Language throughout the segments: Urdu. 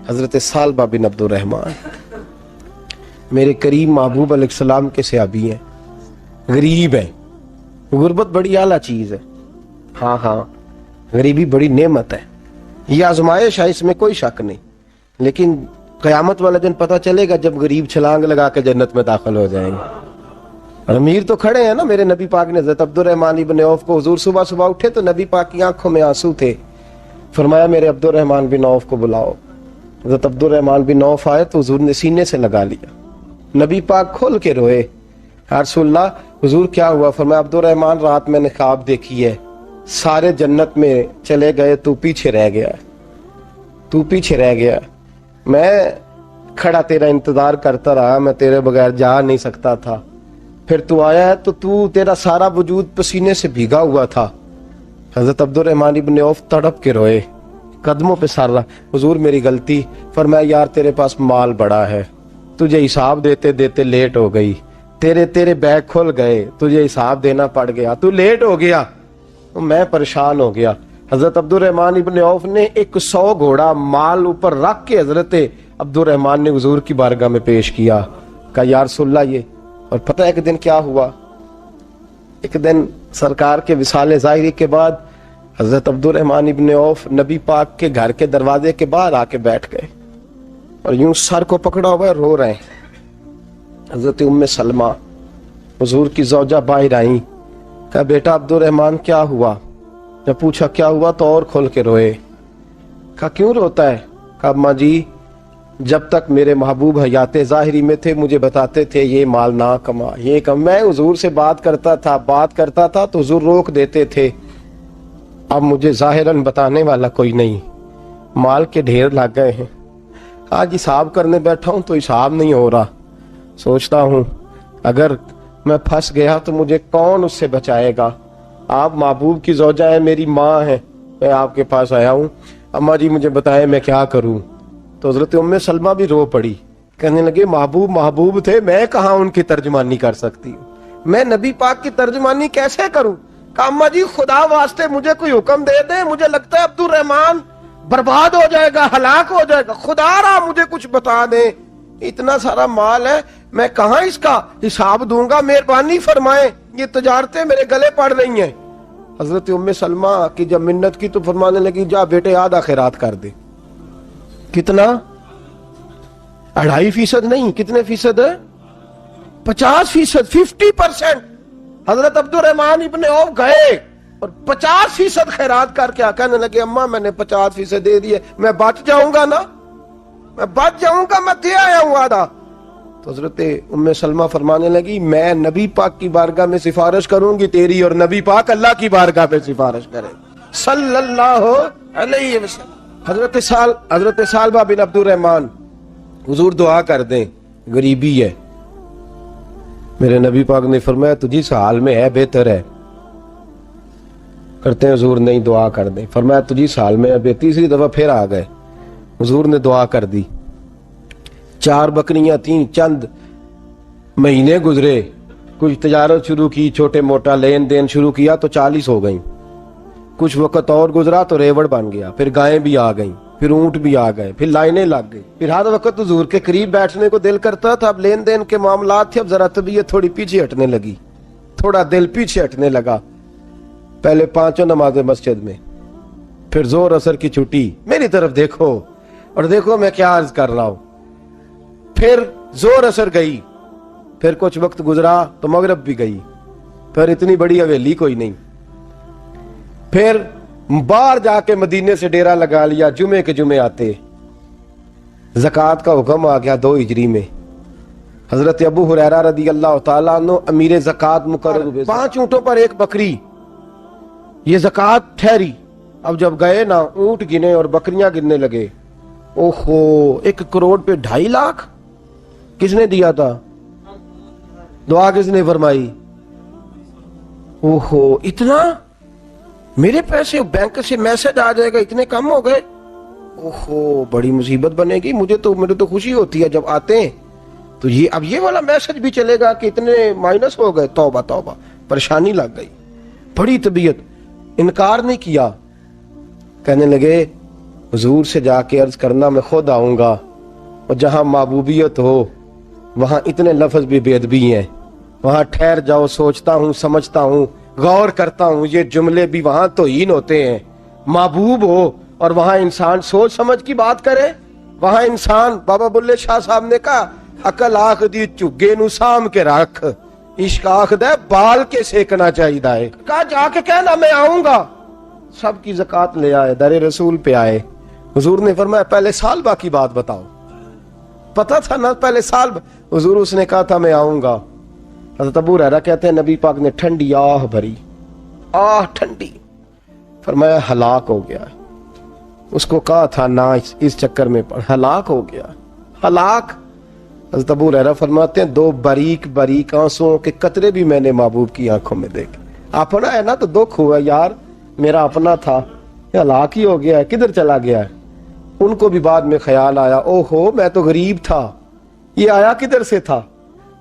حضرت سالبہ بن عبد الرحمن میرے کریم محبوب علیہ السلام کے صحابی ہیں، غریب ہیں۔ غربت بڑی اعلیٰ چیز ہے، ہاں غریبی بڑی نعمت ہے، یہ آزمائش ہے، اس میں کوئی شک نہیں، لیکن قیامت والا دن پتہ چلے گا جب غریب چھلانگ لگا کے جنت میں داخل ہو جائیں گے۔ اور امیر تو کھڑے ہیں نا، میرے نبی پاک نے حضرت عبد الرحمن ابن عوف کو، حضور صبح صبح اٹھے تو نبی پاک کی آنکھوں میں آنسو تھے، فرمایا میرے عبد الرحمن بن عوف کو بلاؤ۔ حضرت عبد الرحمن بن عوف آئے تو حضور نے سینے سے لگا لیا، نبی پاک کھول کے روئے، یا رسول اللہ حضور کیا ہوا؟ فرمایا عبد الرحمن رات میں نے خواب دیکھی ہے، سارے جنت میں چلے گئے، تو پیچھے رہ گیا، تو پیچھے رہ گیا، میں کھڑا تیرا انتظار کرتا رہا، میں تیرے بغیر جا نہیں سکتا تھا، پھر تو آیا ہے تو تیرا سارا وجود پسینے سے بھیگا ہوا تھا۔ حضرت عبد الرحمن ابن عوف تڑپ کے روئے، قدموں پہ سر رہا، حضور میری غلطی۔ فرمایا یار تیرے پاس مال بڑا ہے، تجھے حساب دیتے دیتے لیٹ ہو گئی، تیرے بیگ کھل گئے، تجھے حساب دینا پڑ گیا، تو لیٹ ہو گیا، میں پریشان ہو گیا۔ حضرت عبد الرحمن ابن عوف نے 100 گھوڑا مال اوپر رکھ کے حضرت عبد الرحمن نے حضور کی بارگاہ میں پیش کیا، کہا یا رسول اللہ یہ۔ اور پتہ ہے ایک دن کیا ہوا؟ ایک دن سرکار کے وصال ظاہری کے بعد حضرت عبد الرحمن ابن عوف نبی پاک کے گھر کے دروازے کے باہر آ کے بیٹھ گئے اور یوں سر کو پکڑا ہوا ہے، رو رہے ہیں۔ حضرت ام سلمہ حضور کی زوجہ باہر آئیں، کہا بیٹا عبد الرحمن کیا ہوا؟ جب پوچھا کیا ہوا تو اور کھول کے روئے، کہا کیوں روتا ہے؟ کہا اماں جی جب تک میرے محبوب حیات ظاہری میں تھے مجھے بتاتے تھے یہ مال نہ کما، یہ کم، میں حضور سے بات کرتا تھا تو حضور روک دیتے تھے، اب مجھے ظاہراً بتانے والا کوئی نہیں، مال کے ڈھیر لگ گئے ہیں، آج حساب کرنے بیٹھا ہوں تو حساب نہیں ہو رہا، سوچتا ہوں اگر میں پھنس گیا تو مجھے کون اس سے بچائے گا؟ آپ محبوب کی زوجہ ہیں، میری ماں ہے، میں آپ کے پاس آیا ہوں، اماں جی مجھے بتائیں میں کیا کروں؟ تو حضرت ام سلمہ بھی رو پڑی، کہنے لگے محبوب تھے، میں کہاں ان کی ترجمانی کر سکتی ہوں، میں نبی پاک کی ترجمانی کیسے کروں؟ کہا اماں جی خدا واسطے مجھے کوئی حکم دے دیں، مجھے لگتا ہے عبد الرحمن برباد ہو جائے گا، ہلاک ہو جائے گا، خدا را مجھے کچھ بتا دیں، اتنا سارا مال ہے میں کہاں اس کا حساب دوں گا، مہربانی فرمائیں، یہ تجارتیں میرے گلے پڑ رہی ہیں۔ حضرت ام سلمہ کی جب منت کی تو فرمانے لگی جا بیٹے آدھا خیرات کر دے۔ کتنا؟ 2.5% نہیں، کتنے فیصد ہے؟ 50%، 50%۔ حضرت عبد الرحمن ابن عوف گئے اور 50% خیرات کر کے کہنے لگے اماں میں نے 50% دے دیے، میں بچ جاؤں گا نا، میں بچ جاؤں گا، میں دے آیا ہوں آدھا۔ تو حضرت ام سلمہ فرمانے لگی میں نبی پاک کی بارگاہ میں سفارش کروں گی تیری، اور نبی پاک اللہ کی بارگاہ میں سفارش کرے صلی اللہ علیہ وسلم۔ حضرت سالبہ بن عبد الرحمن حضور دعا کر دیں، غریبی ہے، میرے نبی پاک نے فرمایا تجھی اس حال میں ہے بہتر ہے، کرتے ہیں حضور نہیں دعا کر دیں، فرمایا تجھی اس حال میں ہے، تیسری دفعہ پھر آ گئے، حضور نے دعا کر دی، 4 بکریاں تھیں، چند مہینے گزرے، کچھ تجارت شروع کی، چھوٹے موٹا لین دین شروع کیا تو 40 ہو گئیں، کچھ وقت اور گزرا تو ریوڑ بن گیا، پھر گائیں بھی آ گئیں، پھر اونٹ بھی آ گئے، پھر لائنیں لگ گئی، پھر ہر وقت حضور کے قریب بیٹھنے کو دل کرتا تھا، اب لین دین کے معاملات تھے، اب ذرا طبیعت تھوڑی پیچھے ہٹنے لگی، تھوڑا دل پیچھے ہٹنے لگا، پہلے 5 نمازیں مسجد میں، پھر زور اثر کی چھٹی، میری طرف دیکھو اور دیکھو میں کیا عرض کر رہا ہوں، پھر زور اثر گئی، پھر کچھ وقت گزرا تو مغرب بھی گئی، پھر اتنی بڑی حویلی کوئی نہیں، پھر باہر جا کے مدینے سے ڈیرا لگا لیا، جمعے کے جمعے آتے، زکوٰۃ کا حکم آ گیا 2 ہجری میں، حضرت ابو ہریرہ رضی اللہ تعالیٰ عنہ امیر زکوٰۃ مقرر ہوئے، 5 اونٹوں پر 1 بکری، یہ زکوٰۃ ٹھہری۔ اب جب گئے نا اونٹ گنے اور بکریاں گننے لگے، اوہو 1 کروڑ پہ 2.5 لاکھ، کس نے دیا تھا؟ دعا کس نے فرمائی؟ اوہو اتنا، میرے پیسے بینک سے میسج آ جائے گا اتنے کم ہو گئے، اوہو بڑی مصیبت بنے گی، مجھے تو خوشی ہوتی ہے جب آتے ہیں تو اب یہ والا میسج بھی چلے گا کہ اتنے مائنس ہو گئے، توبہ توبہ، پریشانی لگ گئی، بڑی طبیعت، انکار نہیں کیا، کہنے لگے حضور سے جا کے عرض کرنا میں خود آؤں گا، اور جہاں محبوبیت ہو وہاں اتنے لفظ بھی بے ادبی ہیں، وہاں ٹھہر جاؤ، سوچتا ہوں، سمجھتا ہوں، غور کرتا ہوں، یہ جملے بھی وہاں توہین ہوتے ہیں۔ محبوب ہو اور وہاں انسان سوچ سمجھ کی بات کرے، وہاں انسان، بابا بلے شاہ صاحب نے کہا عقل آخ دی چگے نو سام کے رکھ، عشق آخ دے بال کے سیکنا چاہیے ہے۔ کہا جا کے کہنا میں آؤں گا۔ سب کی زکوٰۃ لے آئے، در رسول پہ آئے، حضور نے فرمایا پہلے سالبہ کی بات بتاؤ، پتہ تھا نا پہلے سال۔ حضور اس نے کہا تھا میں آؤں گا۔ حضرت ابو ہریرہ کہتے ہیں نبی پاک نے ٹھنڈی آہ بھری، آہ ٹھنڈی، فرمایا ہلاک ہو گیا۔ اس کو کہا تھا نہ اس چکر میں پڑ، ہلاک ہو گیا، ہلاک۔ حضرت ابو ہریرہ فرماتے ہیں دو باریک باریک آنسوؤں کے قطرے بھی میں نے محبوب کی آنکھوں میں دیکھے۔ اپنا ہے نا تو دکھ ہوا، یار میرا اپنا تھا، ہلاک ہی ہو گیا ہے، کدھر چلا گیا ہے۔ ان کو بھی بعد میں خیال آیا، او ہو میں تو غریب تھا، یہ آیا کدھر سے تھا،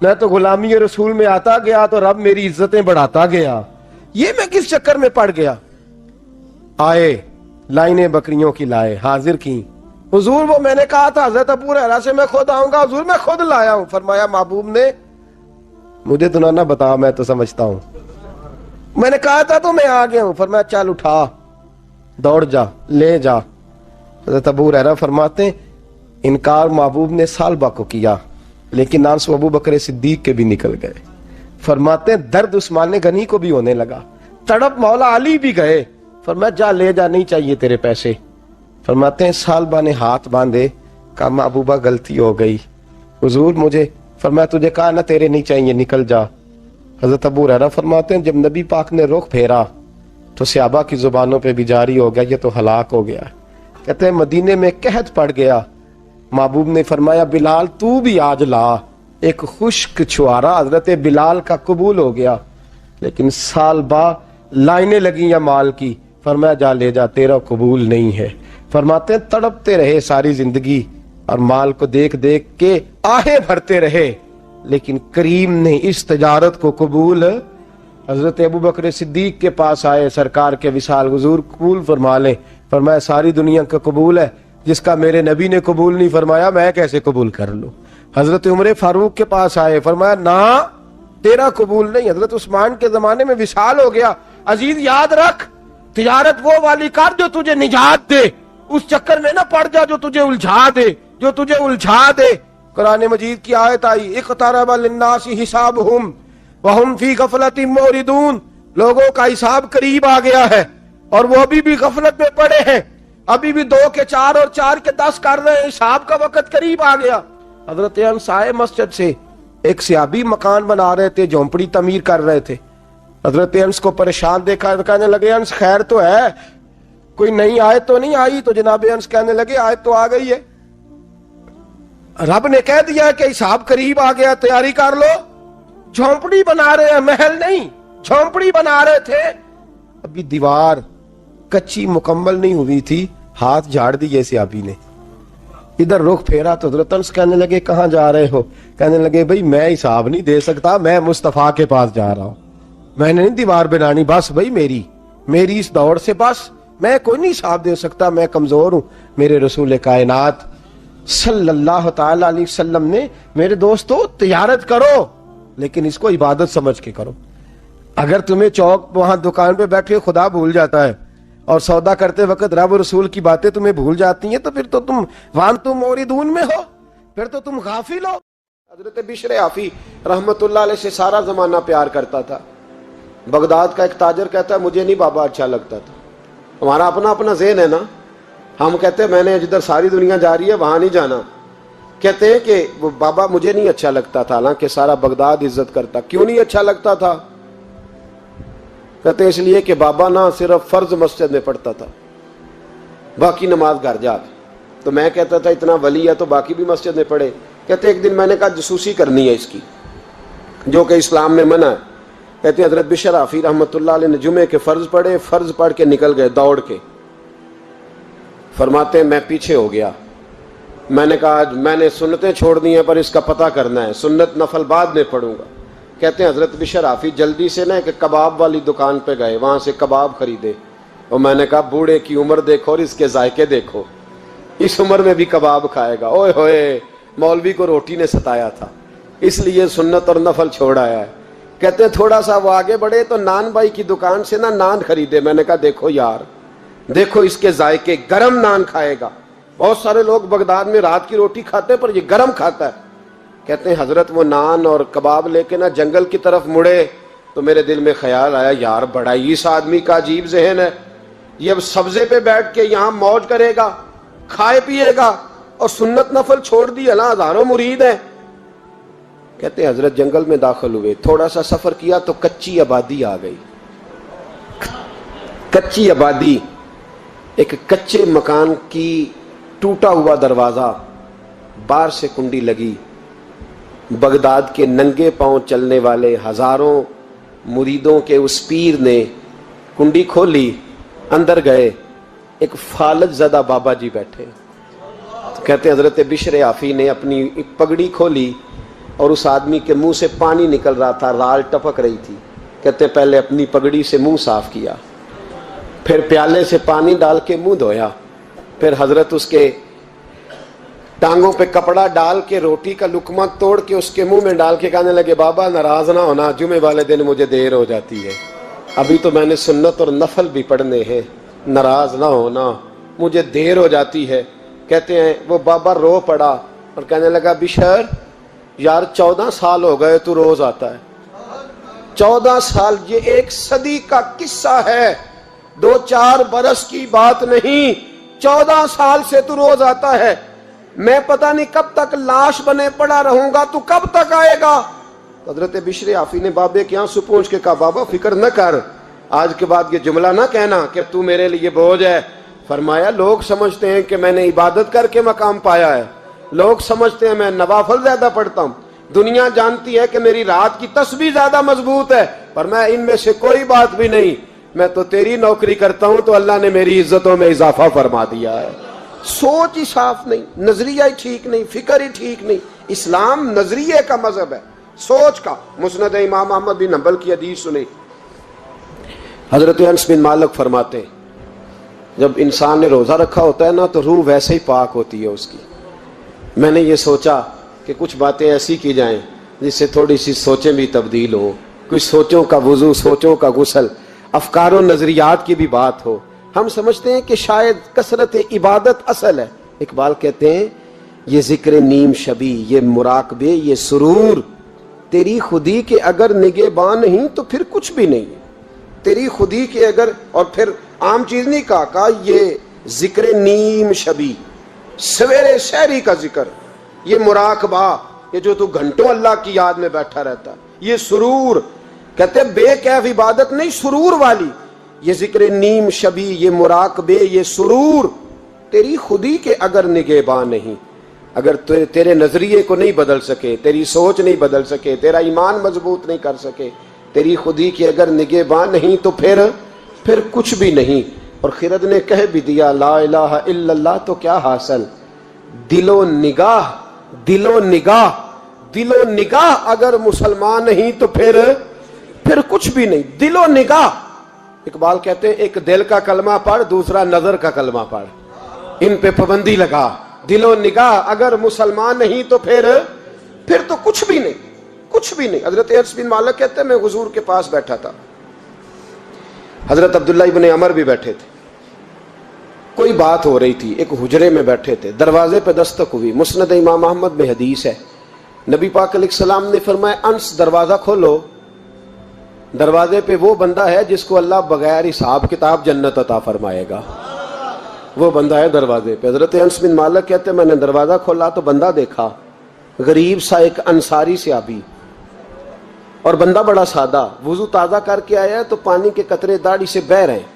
میں تو غلامی رسول میں آتا گیا تو رب میری عزتیں بڑھاتا گیا، یہ میں کس چکر میں پڑ گیا۔ آئے لائنیں بکریوں کی لائے، حاضر کی، حضور وہ میں نے کہا تھا حضرت ابو ہریرہ سے میں خود آؤں گا، حضور میں خود لایا ہوں۔ فرمایا محبوب نے مجھے تو نہ بتا، میں تو سمجھتا ہوں، میں نے کہا تھا تو میں آ گیا ہوں۔ فرمایا چل اٹھا، دوڑ جا، لے جا۔ حضرت ابو ہریرہ فرماتے ہیں انکار محبوب نے سالبہ کو کیا، لیکن آنسو ابو بکر صدیق کے بھی نکل گئے۔ فرماتے ہیں درد عثمان غنی کو بھی ہونے لگا، تڑپ مولا علی بھی گئے۔ فرمایا جا لے جا، نہیں چاہیے تیرے پیسے۔ فرماتے ہیں سالبہ نے ہاتھ باندھے، کہا محبوبہ غلطی ہو گئی، حضور مجھے، فرمایا تجھے کہا نہ تیرے نہیں چاہیے، نکل جا۔ حضرت ابو ہریرہ فرماتے ہیں جب نبی پاک نے رخ پھیرا تو صحابہ کی زبانوں پہ بھی جاری ہو گیا یہ تو ہلاک ہو گیا۔ کہتے ہیں مدینے میں قحط پڑ گیا، محبوب نے فرمایا بلال تو بھی آج لا۔ ایک خشک چھوارا حضرت بلال کا قبول ہو گیا، لیکن سالبہ لائنیں لگی یا مال کی، فرمایا جا لے جا، تیرا قبول نہیں ہے۔ فرماتے ہیں تڑپتے رہے ساری زندگی اور مال کو دیکھ دیکھ کے آہیں بھرتے رہے، لیکن کریم نے اس تجارت کو قبول۔ حضرت ابو بکر صدیق کے پاس آئے، سرکار کے وصال، حضور قبول فرما لیں۔ فرمایا ساری دنیا کا قبول ہے، جس کا میرے نبی نے قبول نہیں فرمایا میں کیسے قبول کر لوں۔ حضرت عمر فاروق کے پاس آئے، فرمایا نہ تیرا قبول نہیں۔ حضرت عثمان کے زمانے میں وصال ہو گیا۔ عزیز یاد رکھ، تجارت وہ والی کر جو تجھے نجات دے، اس چکر میں نہ پڑ جا جو تجھے الجھا دے۔ قرآن مجید کی آیت آئی اقترب للناس حسابہم وہم فی غفلۃ معرضون، لوگوں کا حساب قریب آ گیا ہے اور وہ ابھی بھی غفلت میں پڑے ہیں، ابھی بھی 2 کے 4 اور 4 کے 10 کر رہے ہیں، حساب کا وقت قریب آ گیا۔ حضرت انس آئے مسجد سے، ایک صحابی مکان بنا رہے تھے، جھونپڑی تعمیر کر رہے تھے۔ حضرت انس کو پریشان دیکھا، کہنے لگے انس خیر تو ہے، کوئی نئی آیت تو نہیں آئی؟ تو جناب انس کہنے لگے آیت تو آ گئی ہے، رب نے کہہ دیا کہ حساب قریب آ گیا، تیاری کر لو۔ جھونپڑی بنا رہے ہیں، محل نہیں، جھونپڑی بنا رہے تھے، ابھی دیوار کچی مکمل نہیں ہوئی تھی، ہاتھ جھاڑ دیے صحابی نے، ادھر رخ پھیرا تو حضرت انس کہنے لگے کہاں جا رہے ہو؟ کہنے لگے بھائی میں حساب نہیں دے سکتا، میں مصطفیٰ کے پاس جا رہا ہوں، میں نے نہیں دیوار بنانی، بس بھائی میری اس دوڑ سے بس میں کوئی نہیں حساب دے سکتا، میں کمزور ہوں۔ میرے رسول کائنات صلی اللہ تعالی علیہ وسلم نے میرے دوستو تجارت کرو لیکن اس کو عبادت سمجھ کے کرو۔ اگر تمہیں چوک وہاں دکان پہ بیٹھے خدا بھول جاتا ہے اور سودا کرتے وقت رب رسول کی باتیں تمہیں بھول جاتی ہیں تو پھر تو تم وانتم موردون میں ہو، پھر تو تم غافل ہو۔ حضرت بشر حافی رحمت اللہ علیہ سے سارا زمانہ پیار کرتا تھا۔ بغداد کا ایک تاجر کہتا ہے مجھے نہیں بابا اچھا لگتا تھا، ہمارا اپنا ذہن ہے نا، ہم کہتے ہیں میں نے جدھر ساری دنیا جا رہی ہے وہاں نہیں جانا، کہتے ہیں کہ وہ بابا مجھے نہیں اچھا لگتا تھا، حالانکہ سارا بغداد عزت کرتا۔ کیوں نہیں اچھا لگتا تھا؟ کہتے اس لیے کہ بابا نہ صرف فرض مسجد میں پڑھتا تھا، باقی نماز گھر جا کے، تو میں کہتا تھا اتنا ولی ہے تو باقی بھی مسجد میں پڑھے۔ کہتے ایک دن میں نے کہا جسوسی کرنی ہے اس کی، جو کہ اسلام میں منع ہے۔ کہتے حضرت بشر حافی رحمۃ اللہ علیہ نے جمعے کے فرض پڑھے، فرض پڑھ کے نکل گئے دوڑ کے۔ فرماتے ہیں میں پیچھے ہو گیا، میں نے کہا میں نے سنتیں چھوڑ دی ہیں پر اس کا پتہ کرنا ہے، سنت نفل بعد میں پڑھوں گا۔ کہتے ہیں حضرت بشر حافی جلدی سے نا کہ کباب والی دکان پہ گئے، وہاں سے کباب خریدے، اور میں نے کہا بوڑھے کی عمر دیکھو اور اس کے ذائقے دیکھو، اس عمر میں بھی کباب کھائے گا. اوئے ہوئے, مولوی کو روٹی نے ستایا تھا, اس لیے سنت اور نفل چھوڑ آیا ہے. کہتے ہیں تھوڑا سا وہ آگے بڑھے تو نان بھائی کی دکان سے نان خریدے. میں نے کہا دیکھو یار, دیکھو اس کے ذائقے, گرم نان کھائے گا. بہت سارے لوگ بغداد میں رات کی روٹی کھاتے ہیں پر یہ گرم کھاتا ہے. کہتے ہیں حضرت وہ نان اور کباب لے کے جنگل کی طرف مڑے تو میرے دل میں خیال آیا, یار بڑا ہی اس آدمی کا عجیب ذہن ہے, یہ اب سبزے پہ بیٹھ کے یہاں موج کرے گا, کھائے پیے گا, اور سنت نفل چھوڑ دی. اللہ ہزاروں مرید ہیں. کہتے ہیں حضرت جنگل میں داخل ہوئے, تھوڑا سا سفر کیا تو کچی آبادی آ گئی. کچی آبادی, ایک کچے مکان کی ٹوٹا ہوا دروازہ, باہر سے کنڈی لگی. بغداد کے ننگے پاؤں چلنے والے ہزاروں مریدوں کے اس پیر نے کنڈی کھولی, اندر گئے. ایک فالج زدہ بابا جی بیٹھے. کہتے ہیں حضرت بشر عافی نے اپنی پگڑی کھولی اور اس آدمی کے منہ سے پانی نکل رہا تھا, رال ٹپک رہی تھی. کہتے ہیں پہلے اپنی پگڑی سے منہ صاف کیا, پھر پیالے سے پانی ڈال کے منہ دھویا, پھر حضرت اس کے ٹانگوں پہ کپڑا ڈال کے روٹی کا لقمہ توڑ کے اس کے منہ میں ڈال کے کہنے لگے, بابا ناراض نہ ہونا, جمعے والے دن مجھے دیر ہو جاتی ہے, ابھی تو میں نے سنت اور نفل بھی پڑھنے ہیں, ناراض نہ ہونا, مجھے دیر ہو جاتی ہے. کہتے ہیں وہ بابا رو پڑا اور کہنے لگا, بشر یار 14 سال ہو گئے تو روز آتا ہے. 14 سال, یہ 1 صدی کا قصہ ہے, 2-4 برس کی بات نہیں. 14 سال سے تو روز آتا ہے. میں پتہ نہیں کب تک لاش بنے پڑا رہوں گا, تو کب تک آئے گا؟ حضرت بشر عافی نے بابے کے آنسو پوچھ کے کہا, بابا فکر نہ کر, آج کے بعد یہ جملہ نہ کہنا کہ تو میرے لیے بوجھ ہے. فرمایا لوگ سمجھتے ہیں کہ میں نے عبادت کر کے مقام پایا ہے, لوگ سمجھتے ہیں میں نوافل زیادہ پڑھتا ہوں, دنیا جانتی ہے کہ میری رات کی تسبیح زیادہ مضبوط ہے, پر میں ان میں سے کوئی بات بھی نہیں. میں تو تیری نوکری کرتا ہوں تو اللہ نے میری عزتوں میں اضافہ فرما دیا ہے. سوچ ہی صاف نہیں, نظریہ ہی ٹھیک نہیں, فکر ہی ٹھیک نہیں. اسلام نظریے کا مذہب ہے, سوچ کا. مسند امام احمد بن حنبل کی حدیث سنی, حضرت انس بن مالک فرماتے ہیں جب انسان نے روزہ رکھا ہوتا ہے نا تو روح ویسے ہی پاک ہوتی ہے اس کی. میں نے یہ سوچا کہ کچھ باتیں ایسی کی جائیں جس سے تھوڑی سی سوچیں بھی تبدیل ہوں, کچھ سوچوں کا وضو, سوچوں کا غسل, افکار و نظریات کی بھی بات ہو. ہم سمجھتے ہیں کہ شاید کثرت عبادت اصل ہے. اقبال کہتے ہیں یہ ذکر نیم شبی, یہ مراقبے, یہ سرور, تیری خودی کے اگر نگہباں نہیں تو پھر کچھ بھی نہیں. تیری خودی کے اگر, اور پھر عام چیز نہیں کہا یہ ذکر نیم شبی, سویرے شہری کا ذکر, یہ مراقبہ, یہ جو تو گھنٹوں اللہ کی یاد میں بیٹھا رہتا, یہ سرور. کہتے ہیں بے کیف عبادت نہیں, سرور والی. یہ ذکر نیم شبی, یہ مراقبے, یہ سرور, تیری خودی کے اگر نگہباں نہیں, اگر تیرے نظریے کو نہیں بدل سکے, تیری سوچ نہیں بدل سکے, تیرا ایمان مضبوط نہیں کر سکے, تیری خودی کے اگر نگہباں نہیں تو پھر کچھ بھی نہیں. اور خرد نے کہہ بھی دیا لا الہ الا اللہ تو کیا حاصل, دل و نگاہ, دل و نگاہ, دل و نگاہ اگر مسلمان نہیں تو پھر کچھ بھی نہیں. دل و نگاہ. اقبال کہتے ہیں ایک دل کا کلمہ پڑھ, دوسرا نظر کا کلمہ پڑھ, ان پہ پابندی لگا. دل و نگاہ اگر مسلمان نہیں تو پھر تو کچھ بھی نہیں, کچھ بھی نہیں. حضرت انس بن مالک کہتے ہیں میں حضور کے پاس بیٹھا تھا, حضرت عبداللہ ابن عمر بھی بیٹھے تھے, کوئی بات ہو رہی تھی, ایک حجرے میں بیٹھے تھے, دروازے پہ دستک ہوئی. مسند امام احمد میں حدیث ہے, نبی پاک علیہ السلام نے فرمایا انس دروازہ کھولو, دروازے پہ وہ بندہ ہے جس کو اللہ بغیر حساب کتاب جنت عطا فرمائے گا, وہ بندہ ہے دروازے پہ. حضرت انس بن مالک کہتے ہیں میں نے دروازہ کھولا تو بندہ دیکھا, غریب سا ایک انصاری صحابی, اور بندہ بڑا سادہ, وضو تازہ کر کے آیا ہے تو پانی کے قطرے داڑھی سے بہہ رہے ہیں,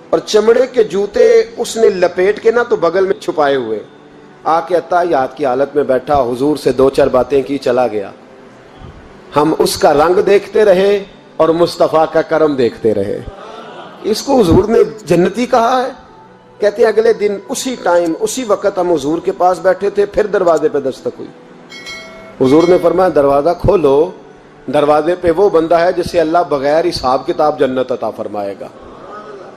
اور چمڑے کے جوتے اس نے لپیٹ کے نا تو بغل میں چھپائے ہوئے, آ کے عطایات کی حالت میں بیٹھا, حضور سے 2-4 باتیں کی, چلا گیا. ہم اس کا رنگ دیکھتے رہے اور مصطفیٰ کا کرم دیکھتے رہے. اس کو حضور نے جنتی کہا ہے. کہتے ہیں اگلے دن اسی ٹائم اسی وقت ہم حضور کے پاس بیٹھے تھے, پھر دروازے پہ دستک ہوئی. حضور نے فرمایا دروازہ کھولو, دروازے پہ وہ بندہ ہے جسے اللہ بغیر حساب کتاب جنت عطا فرمائے گا,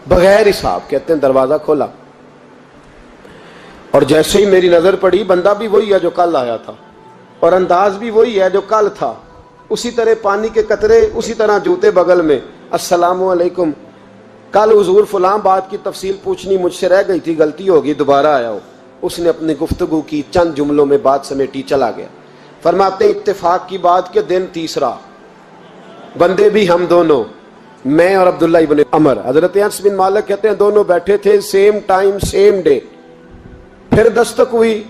بغیر حساب. کہتے ہیں دروازہ کھولا, اور جیسے ہی میری نظر پڑی، بندہ بھی وہی ہے جو کل آیا تھا، اور انداز بھی وہی ہے جو کل تھا، اسی طرح پانی کے قطرے، اسی طرح جوتے بغل میں، السلام علیکم، کل حضور فلاں بات کی تفصیل پوچھنی مجھ سے رہ گئی تھی، غلطی ہوگی، دوبارہ آیا ہو۔ اس نے اپنی گفتگو کی، چند جملوں میں بات سمیٹی، چلا گیا۔ فرماتے ہیں اتفاق کی بات کہ دن تیسرا، بندے بھی ہم دونوں، میں اور عبداللہ ابن عمر، حضرت انس بن مالک کہتے ہیں دونوں بیٹھے تھے، سیم ٹائم سیم ڈے۔ پھر دستک ہوئی،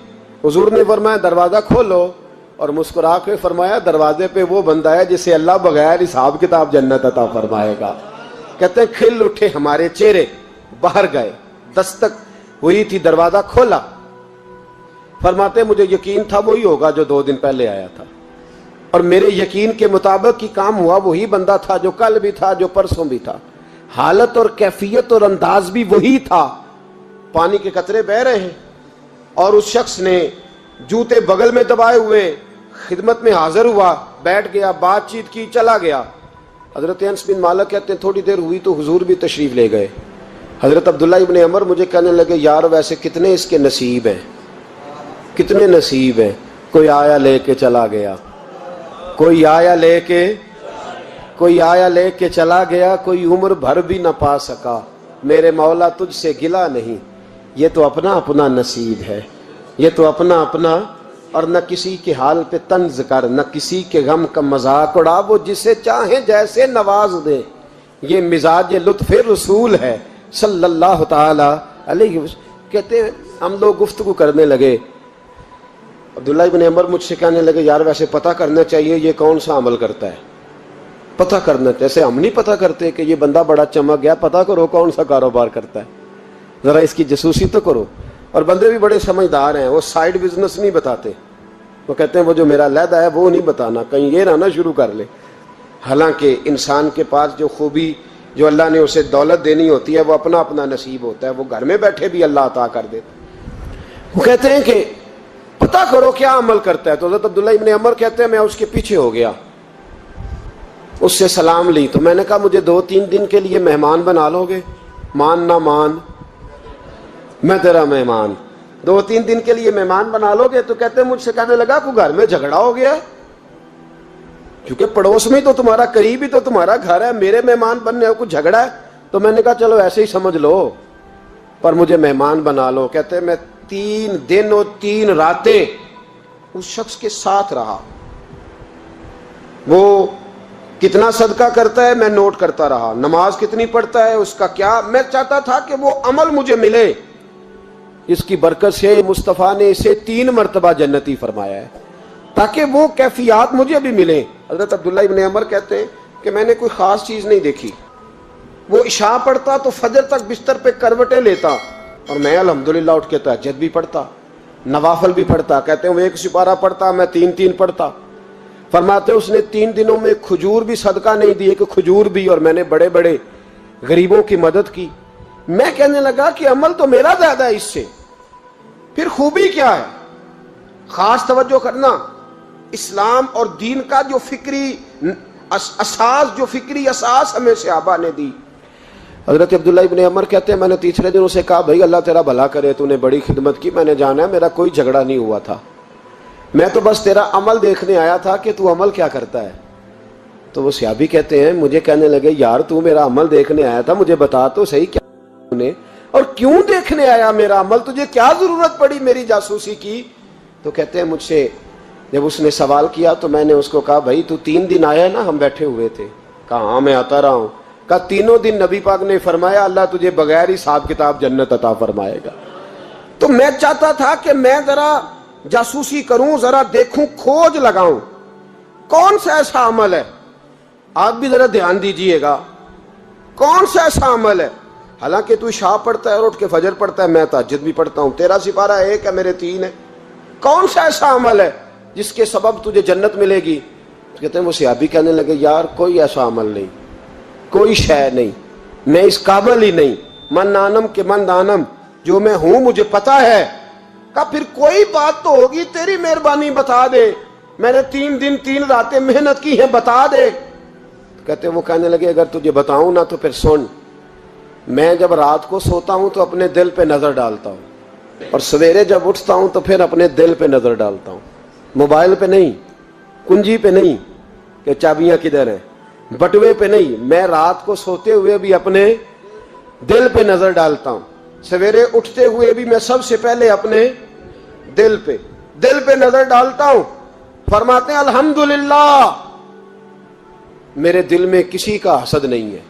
حضور نے فرمایا دروازہ کھولو، اور مسکرا کے فرمایا دروازے پہ وہ بندہ ہے جسے اللہ بغیر حساب کتاب جنت عطا فرمائے گا۔ کہتے ہیں کھل اٹھے ہمارے چہرے، باہر گئے، دستک ہوئی تھی، دروازہ کھولا۔ فرماتے ہیں مجھے یقین تھا وہی ہوگا جو 2 دن پہلے آیا تھا، اور میرے یقین کے مطابق ہی کام ہوا، وہی بندہ تھا جو کل بھی تھا، جو پرسوں بھی تھا، حالت اور کیفیت اور انداز بھی وہی تھا۔ پانی کے قطرے بہ رہے ہیں، اور اس شخص نے جوتے بغل میں دبائے ہوئے خدمت میں حاضر ہوا، بیٹھ گیا، بات چیت کی، چلا گیا۔ حضرت انس بن مالک کہتے ہیں تھوڑی دیر ہوئی تو حضور بھی تشریف لے گئے۔ حضرت عبداللہ ابن عمر مجھے کہنے لگے یار ویسے کتنے اس کے نصیب ہیں، کتنے نصیب ہیں، کوئی آیا لے کے چلا گیا، کوئی آیا لے کے چلا گیا، کوئی عمر بھر بھی نہ پا سکا، میرے مولا تجھ سے گلا نہیں، یہ تو اپنا اپنا نصیب ہے، یہ تو اپنا اپنا، اور نہ کسی کے حال پہ طنز کر، نہ کسی کے غم کا مذاق اڑا، وہ جسے چاہے جیسے نواز دے، یہ مزاج لطف رسول ہے صلی اللہ تعالی علیہ وسلم۔ کہتے ہیں ہم لوگ گفتگو کرنے لگے، عبداللہ ابن عمر مجھ سے کہنے لگے یار ویسے پتہ کرنا چاہیے یہ کون سا عمل کرتا ہے، پتہ کرنا، جیسے ہم نہیں پتہ کرتے کہ یہ بندہ بڑا چمک گیا، پتہ کرو کون سا کاروبار کرتا ہے، ذرا اس کی جاسوسی تو کرو۔ اور بندے بھی بڑے سمجھدار ہیں، وہ سائیڈ بزنس نہیں بتاتے، وہ کہتے ہیں وہ جو میرا علیحدہ ہے وہ نہیں بتانا، کہیں یہ نہ شروع کر لے۔ حالانکہ انسان کے پاس جو خوبی، جو اللہ نے اسے دولت دینی ہوتی ہے، وہ اپنا اپنا نصیب ہوتا ہے، وہ گھر میں بیٹھے بھی اللہ عطا کر دیتا۔ وہ کہتے ہیں کہ پتہ کرو کیا عمل کرتا ہے، تو حضرت عبداللہ ابن عمر کہتے ہیں میں اس کے پیچھے ہو گیا، اس سے سلام لی، تو میں نے کہا مجھے 2-3 دن کے لیے مہمان بنا لو گے، مان نہ مان میں تیرا مہمان، 2-3 دن کے لیے مہمان بنا لو گے؟ تو کہتے ہیں مجھ سے کہنے لگا کوئی گھر میں جھگڑا ہو گیا، کیونکہ پڑوس میں تو تمہارا، قریب ہی تو تمہارا گھر ہے، میرے مہمان بننے کو جھگڑا ہے؟ تو میں نے کہا چلو ایسے ہی سمجھ لو، پر مجھے مہمان بنا لو۔ کہتے ہیں میں 3 دن اور 3 راتیں اس شخص کے ساتھ رہا، وہ کتنا صدقہ کرتا ہے میں نوٹ کرتا رہا، نماز کتنی پڑھتا ہے، اس کا کیا، میں چاہتا تھا کہ وہ عمل مجھے ملے، اس کی برکت سے مصطفیٰ نے اسے 3 مرتبہ جنتی فرمایا ہے، تاکہ وہ کیفیات مجھے بھی ملیں۔ حضرت عبداللہ ابن عمر کہتے ہیں کہ میں نے کوئی خاص چیز نہیں دیکھی، وہ عشاء پڑھتا تو فجر تک بستر پہ کروٹیں لیتا، اور میں الحمدللہ اٹھ کے تہجد بھی پڑھتا، نوافل بھی پڑھتا۔ کہتے ہیں وہ 1 سپارہ پڑھتا، میں 3 پڑھتا۔ فرماتے اس نے 3 دنوں میں کھجور بھی صدقہ نہیں دی، کہ کھجور بھی، اور میں نے بڑے بڑے غریبوں کی مدد کی۔ میں کہنے لگا کہ عمل تو میرا زیادہ ہے اس سے، پھر خوبی کیا ہے؟ خاص توجہ کرنا، اسلام اور دین کا جو فکری اساس، جو فکری اساس ہمیں صحابہ نے دی۔ حضرت عبداللہ ابن عمر کہتے ہیں میں نے تیسرے دن اسے کہا بھائی اللہ تیرا بھلا کرے، تو نے بڑی خدمت کی، میں نے جانا ہے میرا کوئی جھگڑا نہیں ہوا تھا، میں تو بس تیرا عمل دیکھنے آیا تھا کہ تو عمل کیا کرتا ہے۔ تو وہ صحابی کہتے ہیں مجھے کہنے لگے یار تو میرا عمل دیکھنے آیا تھا، مجھے بتا تو صحیح کیا نے، اور کیوں دیکھنے آیا میرا عمل، تجھے کیا ضرورت پڑی میری جاسوسی کی؟ تو کہتے ہیں مجھ سے جب اس نے سوال کیا تو میں نے اس کو کہا بھائی تو 3 دن آیا نا، ہم بیٹھے ہوئے تھے؟ کہا ہاں میں آتا رہا ہوں۔ کہا 3 دن نبی پاک نے فرمایا اللہ تجھے بغیر حساب کتاب جنت عطا فرمائے گا۔ تو میں چاہتا تھا کہ میں ذرا جاسوسی کروں، ذرا دیکھوں، کھوج لگاؤں کون سا ایسا عمل ہے، آپ بھی ذرا دھیان دیجئے گا کون سا ایسا عمل ہے۔ حالانکہ تو عشاء پڑھتا ہے اور اٹھ کے فجر پڑھتا ہے، میں تہجد بھی پڑھتا ہوں، تیرا سپارہ 1 ہے میرے 3 ہے، کون سا ایسا عمل ہے جس کے سبب تجھے جنت ملے گی؟ کہتے ہیں وہ صحابی کہنے لگے یار کوئی ایسا عمل نہیں، کوئی شے نہیں، میں اس قابل ہی نہیں، من نانم کے من دانم، جو میں ہوں مجھے پتا ہے۔ کہا پھر کوئی بات تو ہوگی، تیری مہربانی بتا دے، میں نے 3 دن 3 راتیں محنت کی ہیں، بتا دے۔ کہتے ہیں وہ کہنے لگے اگر تجھے بتاؤں نا تو پھر سن، میں جب رات کو سوتا ہوں تو اپنے دل پہ نظر ڈالتا ہوں، اور سویرے جب اٹھتا ہوں تو پھر اپنے دل پہ نظر ڈالتا ہوں، موبائل پہ نہیں، کنجی پہ نہیں کہ چابیاں کدھر ہیں، بٹوے پہ نہیں، میں رات کو سوتے ہوئے بھی اپنے دل پہ نظر ڈالتا ہوں، سویرے اٹھتے ہوئے بھی میں سب سے پہلے اپنے دل پہ نظر ڈالتا ہوں۔ فرماتے ہیں الحمدللہ میرے دل میں کسی کا حسد نہیں ہے،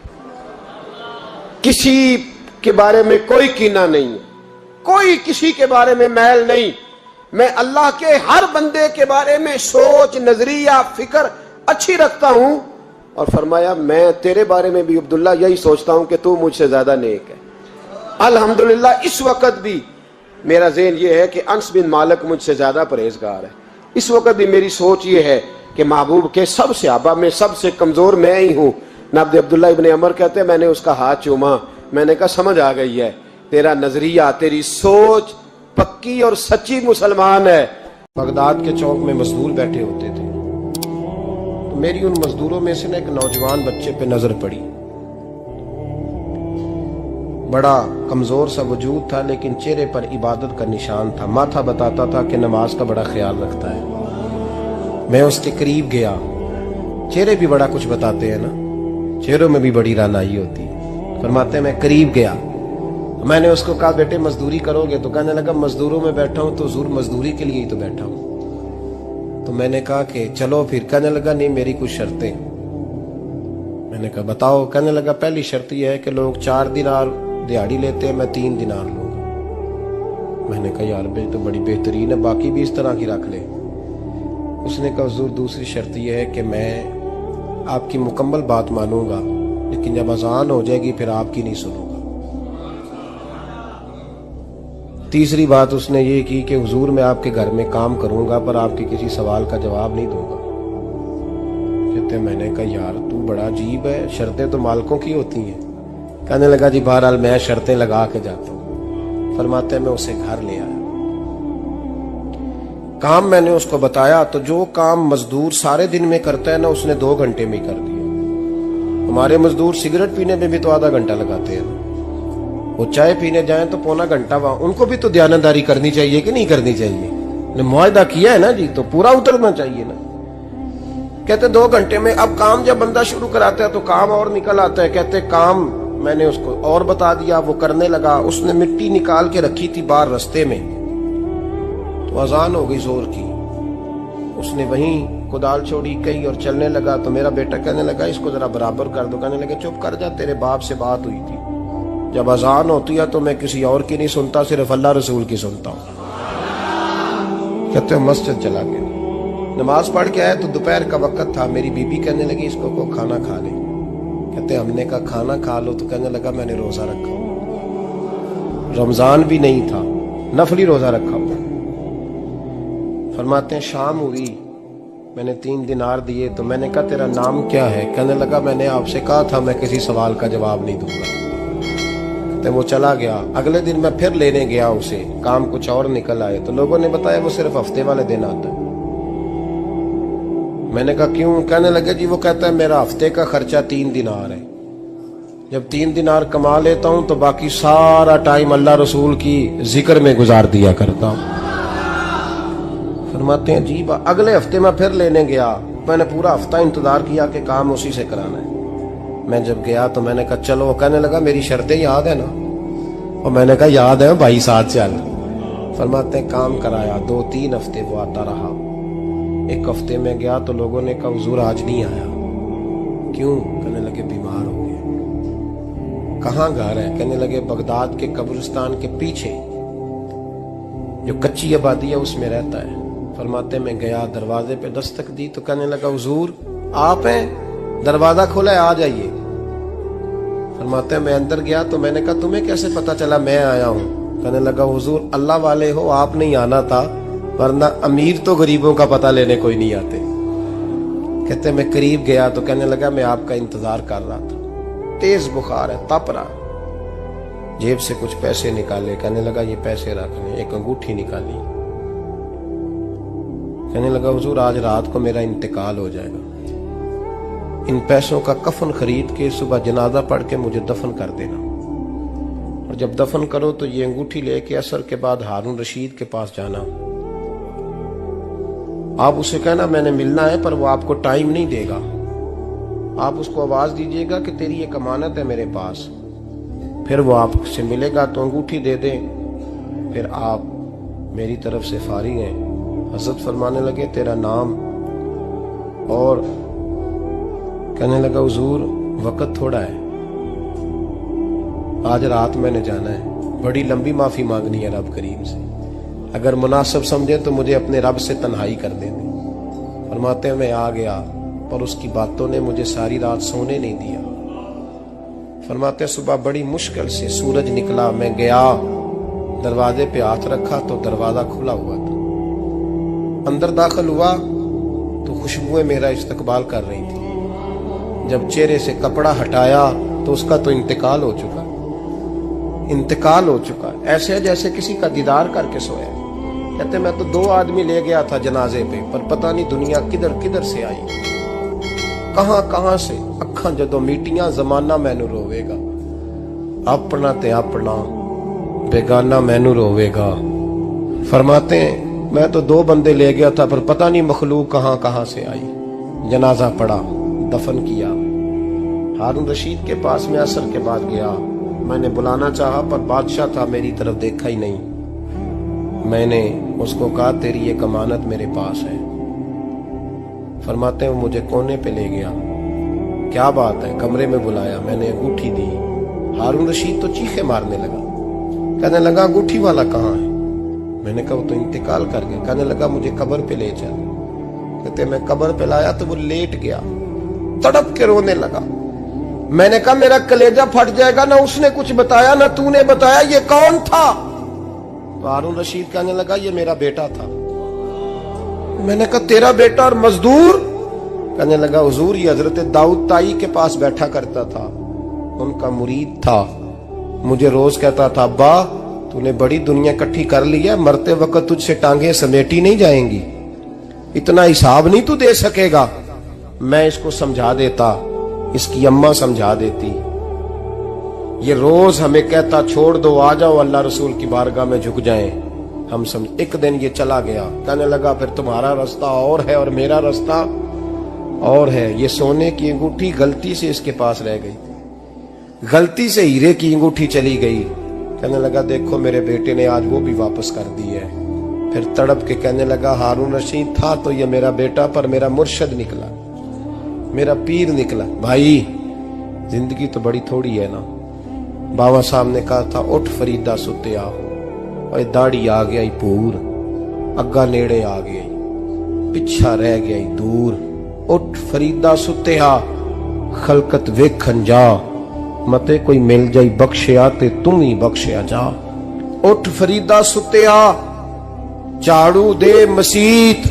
کسی کے بارے میں کوئی کینہ نہیں ہے، کوئی کسی کے بارے میں میل نہیں، میں اللہ کے ہر بندے کے بارے میں سوچ، نظریہ، فکر اچھی رکھتا ہوں۔ اور فرمایا میں تیرے بارے میں بھی عبداللہ یہی سوچتا ہوں کہ تو مجھ سے زیادہ نیک ہے۔ الحمدللہ اس وقت بھی میرا ذہن یہ ہے کہ انس بن مالک مجھ سے زیادہ پرہیزگار ہے، اس وقت بھی میری سوچ یہ ہے کہ محبوب کے سب صحابہ میں سب سے کمزور میں ہی ہوں۔ نابد عبداللہ ابن عمر کہتے ہیں میں نے اس کا ہاتھ چوما، میں نے کہا سمجھ آ گئی ہے، تیرا نظریہ، تیری سوچ پکی اور سچی مسلمان ہے۔ بغداد کے چوک میں مزدور بیٹھے ہوتے تھے، تو میری ان مزدوروں میں سے ایک نوجوان بچے پہ نظر پڑی، بڑا کمزور سا وجود تھا لیکن چہرے پر عبادت کا نشان تھا، ماتھا بتاتا تھا کہ نماز کا بڑا خیال رکھتا ہے۔ میں اس کے قریب گیا، چہرے بھی بڑا کچھ بتاتے ہیں نا، چہروں میں بھی بڑی رانائی ہوتی ہے۔ فرماتے ہیں میں قریب گیا، میں نے اس کو کہا بیٹے مزدوری کرو گے؟ تو کہنے لگا مزدوروں میں بیٹھا ہوں تو حضور مزدوری کے لیے ہی تو بیٹھا ہوں۔ تو میں نے کہا کہ چلو پھر، کہنے لگا نہیں میری کچھ شرطیں۔ میں نے کہا بتاؤ؟ کہنے لگا پہلی شرط یہ ہے کہ لوگ 4 دینار دیہاڑی لیتے ہیں، میں 3 دینار لوں گا۔ میں نے کہا یار بھائی تو بڑی بہترین ہے، باقی بھی اس طرح کی رکھ لے۔ اس نے کہا حضور دوسری شرط یہ ہے کہ میں آپ کی مکمل بات مانوں گا لیکن جب اذان ہو جائے گی پھر آپ کی نہیں سنوں گا۔ تیسری بات اس نے یہ کی کہ حضور میں آپ کے گھر میں کام کروں گا پر آپ کے کسی سوال کا جواب نہیں دوں گا۔ کہتے ہیں میں نے کہا یار تو بڑا عجیب ہے، شرطیں تو مالکوں کی ہوتی ہیں۔ کہنے لگا جی بہرحال میں شرطیں لگا کے جاتا ہوں۔ فرماتے ہیں میں اسے گھر لے آیا، کام میں نے اس کو بتایا تو جو کام مزدور سارے دن میں کرتا ہے نا اس نے 2 گھنٹے میں ہی کر دیا۔ ہمارے مزدور سگریٹ پینے میں بھی تو آدھا گھنٹہ لگاتے ہیں، وہ چائے پینے جائیں تو پونا گھنٹہ، وہاں ان کو بھی تو دیانتداری کرنی چاہیے کہ نہیں کرنی چاہیے؟ نے معاہدہ کیا ہے نا جی تو پورا اترنا چاہیے نا۔ کہتے 2 گھنٹے میں، اب کام جب بندہ شروع کراتا ہے تو کام اور نکل آتا ہے۔ کہتے کام میں نے اس کو اور بتا دیا، وہ کرنے لگا۔ اس نے مٹی نکال کے رکھی تھی باہر رستے میں، تو اذان ہو گئی زور کی، اس نے وہیں کدال چھوڑی کہیں اور چلنے لگا۔ تو میرا بیٹا کہنے لگا اس کو ذرا برابر کر دو۔ کہنے لگا چپ کر جا، تیرے باپ سے بات ہوئی تھی، جب اذان ہوتی ہے تو میں کسی اور کی نہیں سنتا، صرف اللہ رسول کی سنتا ہوں۔ کہتے ہیں مسجد چلا گیا، نماز پڑھ کے آئے تو دوپہر کا وقت تھا۔ میری بی بی کہنے لگی اس کو کھانا کھا لے۔ کہتے ہم نے کہا کھانا کھا لو، تو کہنے لگا میں نے روزہ رکھا ہوں، رمضان بھی نہیں تھا، نفلی روزہ رکھا ہوں۔ فرماتے ہیں شام ہوئی، میں نے 3 دینار دیے تو میں نے کہا تیرا نام کیا ہے؟ کہنے لگا میں نے آپ سے کہا تھا میں کسی سوال کا جواب نہیں دوں گا۔ کہتے وہ چلا گیا۔ اگلے دن میں پھر لینے گیا اسے، کام کچھ اور نکل آئے تو لوگوں نے بتایا وہ صرف ہفتے والے دن آتا ہے۔ میں نے کہا کیوں؟ کہنے لگے جی وہ کہتا ہے میرا ہفتے کا خرچہ 3 دینار ہے، جب 3 دینار کما لیتا ہوں تو باقی سارا ٹائم اللہ رسول کی ذکر میں گزار دیا کرتا ہوں۔ فرماتے ہیں جی اگلے ہفتے میں پھر لینے گیا، میں نے پورا ہفتہ انتظار کیا کہ کام اسی سے کرانا ہے۔ میں جب گیا تو میں نے کہا چلو، کہنے لگا میری شرطیں یاد ہیں نا؟ اور میں نے کہا یاد ہے بھائی ساتھ چل۔ فرماتے ہیں کام کرایا، 2-3 ہفتے وہ آتا رہا۔ ایک ہفتے میں گیا تو لوگوں نے کہا حضور آج نہیں آیا، کیوں؟ کہنے لگے بیمار ہو گئے۔ کہاں گھر ہے؟ کہنے لگے بغداد کے قبرستان کے پیچھے جو کچی آبادی ہے اس میں رہتا ہے۔ فرماتے میں گیا، دروازے پہ دستک دی تو کہنے لگا حضور آپ ہیں؟ دروازہ کھولا ہے، آ جائیے۔ فرماتے ہیں میں اندر گیا تو میں نے کہا تمہیں کیسے پتا چلا میں آیا ہوں؟ کہنے لگا حضور اللہ والے ہو، آپ نہیں آنا تھا، ورنہ امیر تو غریبوں کا پتہ لینے کوئی نہیں آتے۔ کہتے میں قریب گیا تو کہنے لگا میں آپ کا انتظار کر رہا تھا، تیز بخار ہے، تپ رہا۔ جیب سے کچھ پیسے نکالے، کہنے لگا یہ پیسے رکھ لیں۔ ایک انگوٹھی نکالی، کہنے لگا حضور آج رات کو میرا انتقال ہو جائے گا، ان پیسوں کا کفن خرید کے صبح جنازہ پڑھ کے مجھے دفن کر دینا۔ اور اور جب دفن کرو تو یہ انگوٹھی لے کے عصر کے بعد ہارون رشید کے پاس جانا. آپ اسے کہنا میں نے ملنا ہے، پر وہ آپ کو ٹائم نہیں دے گا. آپ اس کو آواز دیجئے گا کہ تیری ایک امانت ہے میرے پاس. پھر وہ آپ سے ملے گا تو انگوٹھی دے دیں، پھر آپ میری طرف سے فارغ ہیں. حضرت فرمانے لگے تیرا نام؟ اور کہنے لگا حضور وقت تھوڑا ہے، آج رات میں نے جانا ہے، بڑی لمبی معافی مانگنی ہے رب کریم سے، اگر مناسب سمجھے تو مجھے اپنے رب سے تنہائی کر دے دیں. فرماتے ہیں میں آ گیا، پر اس کی باتوں نے مجھے ساری رات سونے نہیں دیا. فرماتے ہیں صبح بڑی مشکل سے سورج نکلا، میں گیا دروازے پہ ہاتھ رکھا تو دروازہ کھلا ہوا تھا. اندر داخل ہوا تو خوشبوئیں میرا استقبال کر رہی تھی. جب چہرے سے کپڑا ہٹایا تو اس کا تو انتقال ہو چکا، ایسے ہے جیسے کسی کا دیدار کر کے سویا. کہتے میں تو 2 آدمی لے گیا تھا جنازے پہ، پر پتہ نہیں دنیا کدھر سے آئی، کہاں سے. اکھاں جدوں میٹیاں زمانہ مینوں روے گا، اپنا تے اپنا بیگانہ مینوں روے گا. فرماتے ہیں میں تو 2 بندے لے گیا تھا، پر پتہ نہیں مخلوق کہاں سے آئی. جنازہ پڑا، دفن کیا. ہارون رشید کے پاس میں عصر کے بعد گیا. میں نے بلانا چاہا پر بادشاہ تھا، میری طرف دیکھا ہی نہیں. میں نے اس کو کہا تیری ایک امانت میرے پاس ہے. فرماتے ہیں وہ مجھے کونے پہ لے گیا. کیا بات ہے؟ کمرے میں بلایا، میں نے انگوٹھی دی. ہارون رشید تو چیخے مارنے لگا، کہنے لگا انگوٹھی والا کہاں ہے؟ میں نے کہا وہ تو انتقال کر گیا. کہنے لگا مجھے قبر پہ لے چل. کہتے میں قبر پہ لایا تو وہ لیٹ گیا، تڑپ کے رونے لگا. میں نے کہا میرا کلیجہ پھٹ جائے گا، نہ اس نے کچھ بتایا نہ تو نے بتایا، یہ کون تھا؟ تو ہارون رشید کہنے لگا یہ میرا بیٹا تھا. میں نے کہا تیرا بیٹا اور مزدور؟ کہنے لگا حضور یہ حضرت داؤد تائی کے پاس بیٹھا کرتا تھا، ان کا مرید تھا. مجھے روز کہتا تھا ابا تو نے بڑی دنیا اکٹھی کر لی ہے، مرتے وقت تجھ سے ٹانگیں سمیٹی نہیں جائیں گی، اتنا حساب نہیں تو دے سکے گا. میں اس کو سمجھا دیتا، اس کی اماں سمجھا دیتی. یہ روز ہمیں کہتا چھوڑ دو، آ جاؤ اللہ رسول کی بارگاہ میں جھک جائیں. ہم سمجھ. ایک دن یہ چلا گیا، کہنے لگا پھر تمہارا رستہ اور ہے اور میرا رستہ اور ہے. یہ سونے کی انگوٹھی غلطی سے اس کے پاس رہ گئی، غلطی سے ہیرے کی انگوٹھی چلی گئی. کہنے لگا دیکھو میرے بیٹے نے آج وہ بھی واپس کر دی ہے. پھر تڑپ کے کہنے لگا ہارون رشید تھا تو یہ میرا بیٹا، پر میرا مرشد نکلا، میرا پیر نکلا. بھائی زندگی تو بڑی تھوڑی ہے نا. بابا صاحب نے کہا تھا اٹھ فریدہ ستیا، اور داڑھی آ گیا پور، اگا نیڑے آ گیا، پچھا رہ گیا دور. اٹھ فریدہ ستیا، خلقت ویکھن جا، متے کوئی مل جائی بخشیا تے تم ہی بخشیا جا. اٹھ فریدہ ستیا، جھاڑو دے مسیت،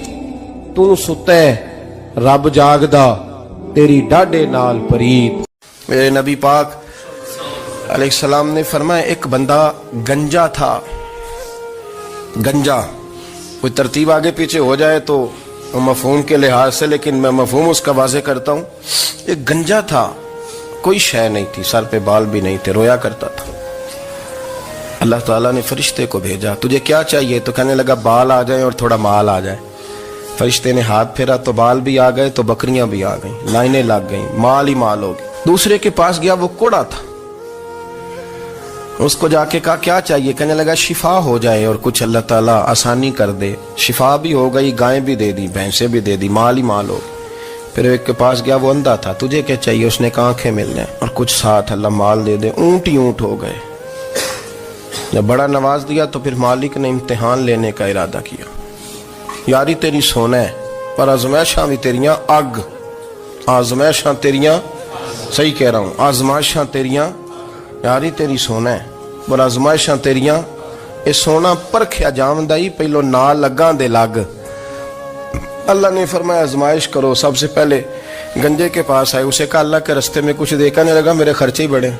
تو ستے رب جاگدا، تیری ڈاڈے نال پرید. میرے نبی پاک علیہ السلام نے فرمایا ایک بندہ گنجا تھا. گنجا کوئی ترتیب آگے پیچھے ہو جائے تو مفہوم کے لحاظ سے، لیکن میں مفہوم اس کا واضح کرتا ہوں. ایک گنجا تھا، کوئی شے نہیں تھی، سر پہ بال بھی نہیں تھے، رویا کرتا تھا. اللہ تعالیٰ نے فرشتے کو بھیجا، تجھے کیا چاہیے؟ تو کہنے لگا بال آ جائیں اور تھوڑا مال آ جائے. فرشتے نے ہاتھ پھیرا تو بال بھی آ گئے تو بکریاں بھی آ گئیں، لائنیں لگ گئیں، مال ہی مال ہو گئے. دوسرے کے پاس گیا، وہ کوڑا تھا. اس کو جا کے کہا کیا چاہیے؟ کہنے لگا شفا ہو جائے اور کچھ اللہ تعالیٰ آسانی کر دے. شفا بھی ہو گئی، گائیں بھی دے دی، بھینسیں بھی دے دی، مال ہی مال ہو. پھر ایک کے پاس گیا، وہ اندھا تھا. تجھے کیا چاہیے؟ اس نے کہا آنکھیں مل جائیں اور کچھ ساتھ اللہ مال دے دے. اونٹ ہی اونٹ ہو گئے. جب بڑا نواز دیا تو پھر مالک نے امتحان لینے کا ارادہ کیا. یاری تیری سونا ہے پر آزمائشاں بھی تیریاں اگ، آزمائشاں تیریاں، صحیح کہہ رہا ہوں، آزمائشاں تیریاں، یاری تیری سونا ہے پر آزمائشاں تیریاں. اے سونا پرکھیا جاوندا ہی پہلو نال لگاں دے لگ. اللہ نے فرمایا آزمائش کرو. سب سے پہلے گنجے کے پاس آئے، اسے کہا اللہ کے رستے میں کچھ دے. کہنے لگا میرے خرچے ہی بڑے.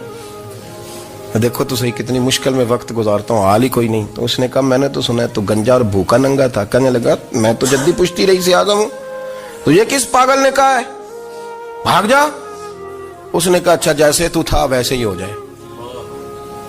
دیکھو تو صحیح کتنی مشکل میں وقت گزارتا ہوں، حال ہی کوئی نہیں. تو اس نے کہا میں نے تو سنا ہے تو گنجا اور بھوکا ننگا تھا. کہنے لگا میں تو جدی پشتی رہی سے آدم ہوں، تو یہ کس پاگل نے کہا ہے بھاگ جا. اس نے کہا اچھا جیسے تو تھا ویسے ہی ہو جائے.